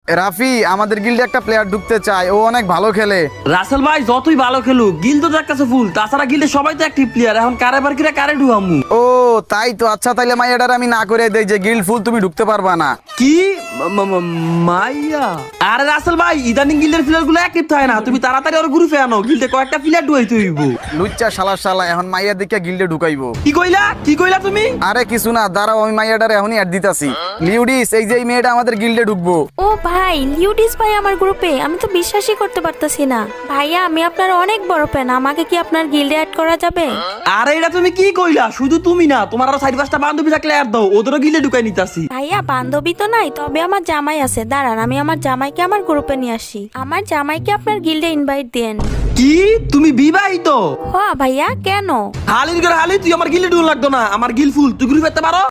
রাফি, আমাদের গিল্ডে একটা প্লেয়ার ঢুকতে চায়, ও অনেক ভালো খেলে। রাসেল ভাই যতই ভালো খেলুক, গিল তো দেখতেছে ফুল। তাছাড়া গিল্ডে সবাই তো অ্যাক্টিভ প্লেয়ার, এখন কারে বার কিরা কারে ঢুকামু? ও তাই তো, আচ্ছা তাইলে মাইয়াডার আমি না করে দেই যে গিল্ড ফুল, তুমি ঢুকতে পারবা না। কি মাইয়া? আরে রাসেল ভাই, ইদানিং গিল্ডের প্লেয়ার গুলো অ্যাক্টিভ থাকে না, তুমি তাড়াতাড়ি ওর গ্রুপে আনো। গিল্ডে কয়েকটা প্লেয়ার ঢুকাইতে হইব। লুচ্চা শালা এখন মাইয়া দিকে গিল্ডে ঢুকাইবো। কি কইলা তুমি? আরে কিছু না, দাঁড়াও আমি মাইয়াডার এখনই অ্যাড দিতাছি। লিউডিস, এই যে এই মেয়েটা আমাদের গিল্ডে ঢুকবো। ও ভাই, লিউডিস ভাই আমার গ্রুপে? আমি তো বিশ্বাসই করতে পারতেছি না। ভাইয়া, আমি আপনার অনেক বড় ফ্যান, আমাকে কি আপনার গিল্ডে অ্যাড করা যাবে? আরে এটা তুমি কি কইলা? শুধু তুমি না, তোমার আরো 4-5টা বান্ধবী থাকলে অ্যাড দাও, ওদেরও গিল্ডে ঢুকাই নিতাছি। ভাইয়া, বান্ধবী তো নাই, তবে আমার জামাই আছে। দাঁড়ান, আমি আমার জামাইকে আমার গ্রুপে নিয়ে আসি। আমার জামাইকে আপনার গিল্ডে ইনভাইট দেন। কি তুমি বিবাহিত? হ্যাঁ ভাইয়া, কেন? হালির করে হালি, তুই আমার গিল্ডে ঢুক লাগতো না। আমার গিল ফুল, তুই গ্রুপে পারো।